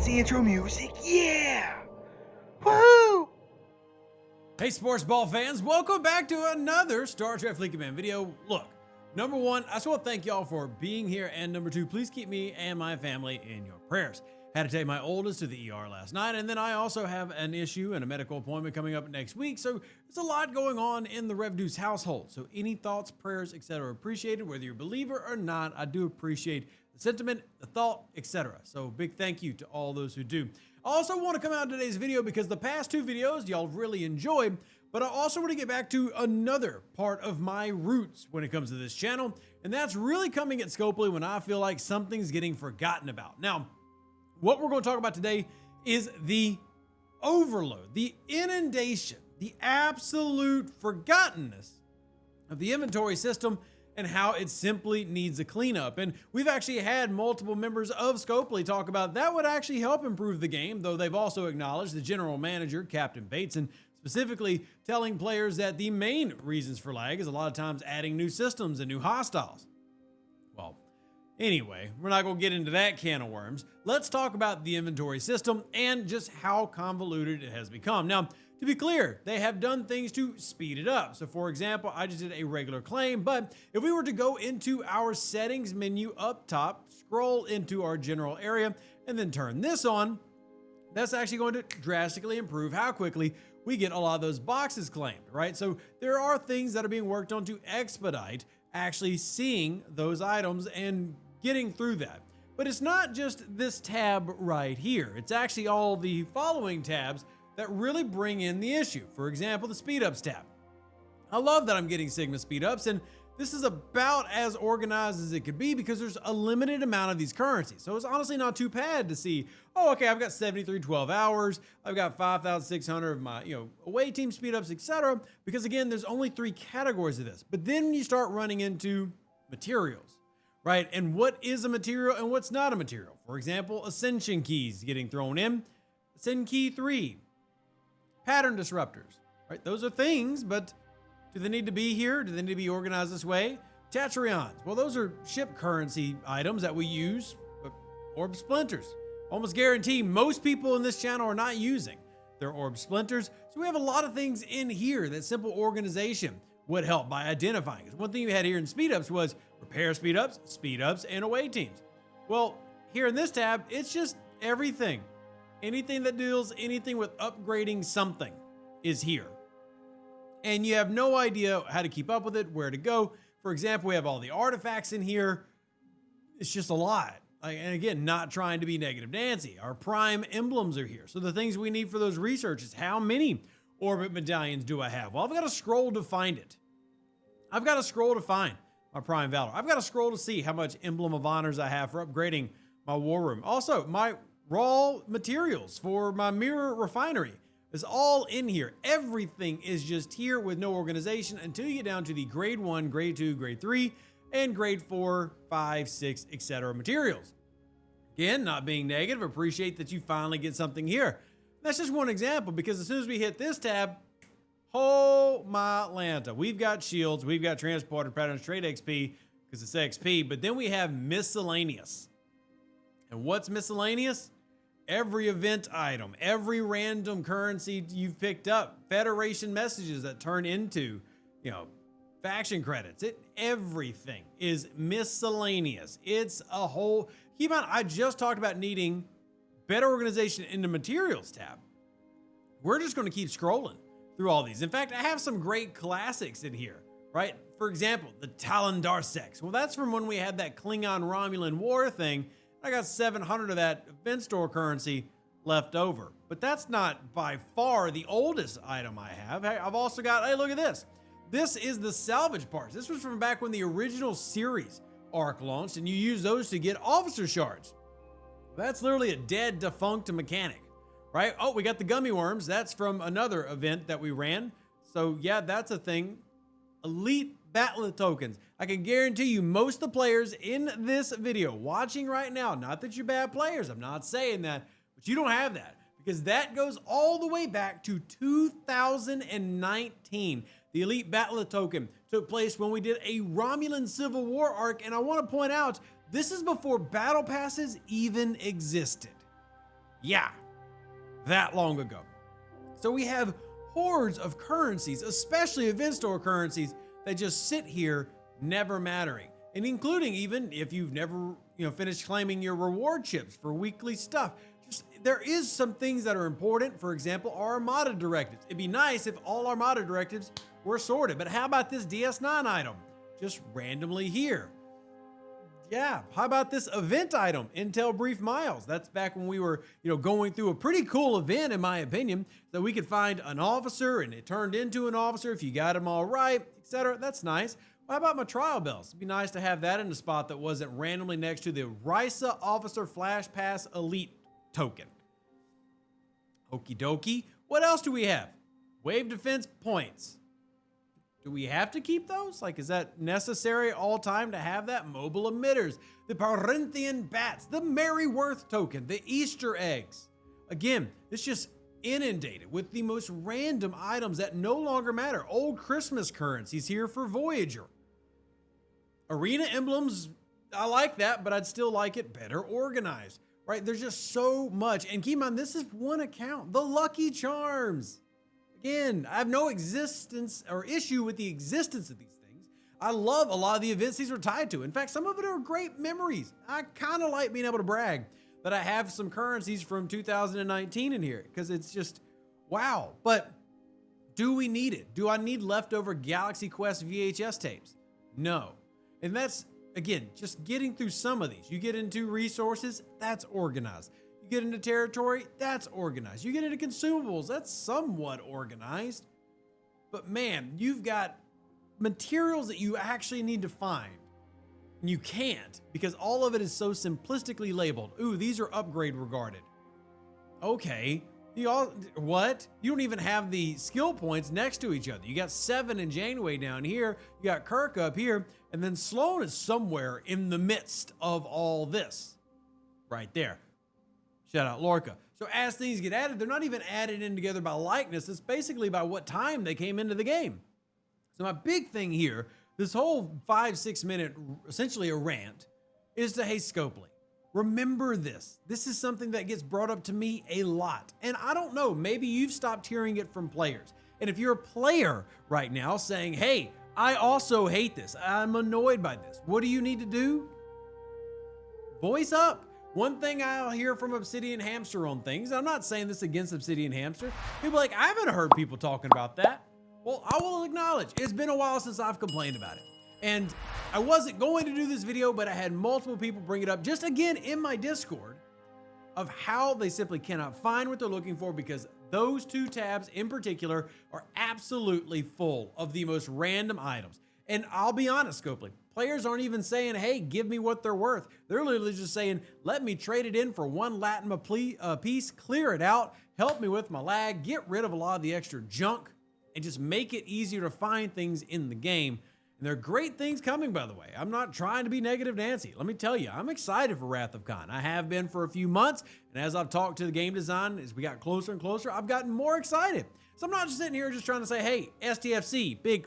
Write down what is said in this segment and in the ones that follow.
fancy intro music. Yeah! Woohoo! Hey sports ball fans, welcome back to another Star Trek Fleet Command video. Look, number one, I just want to thank y'all for being here, and number two, please keep me and my family in your prayers. Had to take my oldest to the ER last night, and then I also have an issue and a medical appointment coming up next week, so there's a lot going on in the Deuce household. So any thoughts, prayers, etc. appreciated, whether you're a believer or not. I do appreciate the sentiment, the thought, etc. So big thank you to all those who do. I also want to come out in today's video because the past two videos y'all really enjoyed, but I also want to get back to another part of my roots when it comes to this channel, and that's really coming at Scopely when I feel like something's getting forgotten about. Now, what we're going to talk about today is the overload, the inundation, the absolute forgottenness of the inventory system and how it simply needs a cleanup. And we've actually had multiple members of Scopely talk about that would actually help improve the game, though they've also acknowledged the general manager, Captain Bateson, specifically telling players that the main reasons for lag is a lot of times adding new systems and new hostiles. Well, anyway, we're not going to get into that can of worms. Let's talk about the inventory system and just how convoluted it has become. Now, to be clear, they have done things to speed it up. So for example, I just did a regular claim, but if we were to go into our settings menu up top, scroll into our general area, and then turn this on, that's actually going to drastically improve how quickly we get a lot of those boxes claimed, right? So there are things that are being worked on to expedite actually seeing those items and getting through that. But it's not just this tab right here. It's actually all the following tabs that really bring in the issue. For example, the speed ups tab. I love that I'm getting Sigma speed ups, and this is about as organized as it could be because there's a limited amount of these currencies. So it's honestly not too bad to see, oh, okay, I've got 73 12 hours, I've got 5,600 of my, away team speed ups, etc. Because again, there's only three categories of this. But then you start running into materials, right? And what is a material and what's not a material? For example, ascension keys getting thrown in, Ascend Key 3, pattern disruptors, right? Those are things, but do they need to be here? Do they need to be organized this way? Tetrons, well, those are ship currency items that we use, orb splinters. Almost guarantee most people in this channel are not using their orb splinters. So we have a lot of things in here that simple organization would help by identifying. Because one thing we had here in speed ups was repair speed ups, and away teams. Well, here in this tab, it's just everything. Anything that deals anything with upgrading something is here. And you have no idea how to keep up with it, where to go. For example, we have all the artifacts in here. It's just a lot. And again, not trying to be negative Nancy. Our prime emblems are here. So the things we need for those researches, how many orbit medallions do I have? Well, I've got to scroll to find it. I've got to scroll to find my prime valor. I've got to scroll to see how much emblem of honors I have for upgrading my war room. Also, my raw materials for my mirror refinery is all in here. Everything is just here with no organization until you get down to the grade 1, grade 2, grade 3, and grade 4, 5, 6, etc. materials. Again, not being negative, appreciate that you finally get something here. That's just one example, because as soon as we hit this tab, oh my Lanta, we've got shields, we've got transporter patterns, trade XP, because it's XP, but then we have miscellaneous. And what's miscellaneous? Every event item, every random currency you've picked up, Federation messages that turn into, faction credits. Everything is miscellaneous. It's a whole, keep in mind, I just talked about needing better organization in the materials tab. We're just going to keep scrolling through all these. In fact, I have some great classics in here, right? For example, the Talon Darsex. Well, that's from when we had that Klingon Romulan war thing. I got 700 of that event store currency left over, but that's not by far the oldest item I have. I've also got, hey, look at this. This is the salvage parts. This was from back when the original series arc launched, and you use those to get officer shards. That's literally a dead, defunct mechanic, right? Oh, we got the gummy worms. That's from another event that we ran. So yeah, that's a thing. Elite battle tokens. I can guarantee you most of the players in this video watching right now, not that you're bad players, I'm not saying that, but you don't have that, because that goes all the way back to 2019. The Elite Battle Token took place when we did a Romulan Civil War arc, and I want to point out, this is before battle passes even existed. Yeah, that long ago. So we have hordes of currencies, especially event store currencies, that just sit here never mattering. And including even if you've never, finished claiming your reward chips for weekly stuff. There is some things that are important. For example, our Armada directives. It'd be nice if all Armada directives were sorted, but how about this DS9 item? Just randomly here. Yeah, how about this event item, Intel Brief Miles? That's back when we were, going through a pretty cool event, in my opinion, that we could find an officer and it turned into an officer if you got them all right, etc. That's nice. How about my trial bells? It'd be nice to have that in a spot that wasn't randomly next to the RISA Officer Flash Pass Elite token. Okie dokie. What else do we have? Wave defense points. Do we have to keep those? Like, is that necessary all time to have that? Mobile emitters, the Parenthian bats, the Merryworth token, the Easter eggs. Again, it's just inundated with the most random items that no longer matter. Old Christmas currencies here for Voyager. Arena emblems, I like that, but I'd still like it better organized, right? There's just so much. And keep in mind, this is one account, the Lucky Charms. Again, I have no existence or issue with the existence of these things. I love a lot of the events these are tied to. In fact, some of it are great memories. I kind of like being able to brag that I have some currencies from 2019 in here because it's just, wow. But do we need it? Do I need leftover Galaxy Quest VHS tapes? No. And that's, again, just getting through some of these. You get into resources, that's organized. You get into territory, that's organized. You get into consumables, that's somewhat organized. But man, you've got materials that you actually need to find. And you can't because all of it is so simplistically labeled. Ooh, these are upgrade regarded. Okay, what? You don't even have the skill points next to each other. You got 7 in Janeway down here. You got Kirk up here. And then Sloan is somewhere in the midst of all this. Right there. Shout out Lorca. So as things get added, they're not even added in together by likeness. It's basically by what time they came into the game. So my big thing here, this whole 5-6 minute, essentially a rant, is to, hey, Scopely, remember this. This is something that gets brought up to me a lot. And I don't know, maybe you've stopped hearing it from players. And if you're a player right now saying, hey, I also hate this, I'm annoyed by this, what do you need to do? Voice up. One thing I'll hear from Obsidian Hamster on things, I'm not saying this against Obsidian Hamster, people are like, I haven't heard people talking about that. Well, I will acknowledge, it's been a while since I've complained about it. And I wasn't going to do this video, but I had multiple people bring it up just again in my Discord of how they simply cannot find what they're looking for because those 2 tabs in particular are absolutely full of the most random items. And I'll be honest, Scopely, players aren't even saying, hey, give me what they're worth. They're literally just saying, let me trade it in for 1 Latin piece, clear it out, help me with my lag, get rid of a lot of the extra junk, and just make it easier to find things in the game. And there are great things coming, by the way. I'm not trying to be negative Nancy. Let me tell you, I'm excited for Wrath of Khan. I have been for a few months, and as I've talked to the game design, as we got closer and closer, I've gotten more excited. So I'm not just sitting here just trying to say, hey, STFC, big.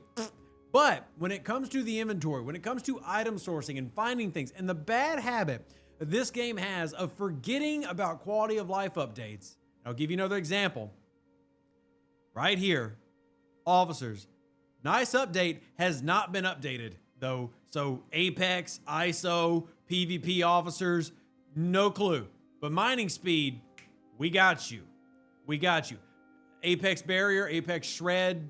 But when it comes to the inventory, when it comes to item sourcing and finding things, and the bad habit that this game has of forgetting about quality of life updates, I'll give you another example. Right here, officers. Nice update, has not been updated though. So Apex, ISO, PvP officers, no clue. But mining speed, we got you. We got you. Apex barrier, Apex shred,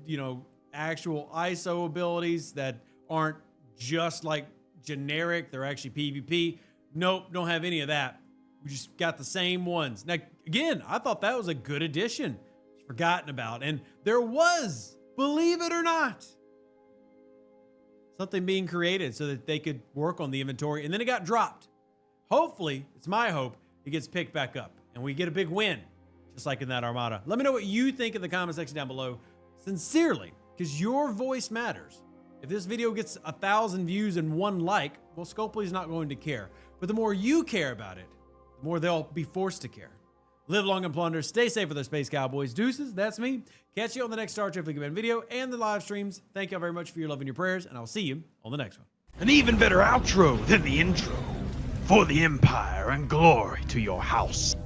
actual ISO abilities that aren't just like generic, they're actually PvP. Nope, don't have any of that. We just got the same ones. Now, again, I thought that was a good addition. Forgotten about. And there was, believe it or not, something being created so that they could work on the inventory, and then it got dropped. Hopefully, it's my hope, it gets picked back up and we get a big win, just like in that Armada. Let me know what you think in the comment section down below. Sincerely, because your voice matters. If this video gets 1,000 views and 1 like, well, Scopely's not going to care. But the more you care about it, the more they'll be forced to care. Live long and plunder. Stay safe with our Space Cowboys. Deuces, that's me. Catch you on the next Star Trek Fleet Command video and the live streams. Thank y'all very much for your love and your prayers, and I'll see you on the next one. An even better outro than the intro. For the Empire and glory to your house.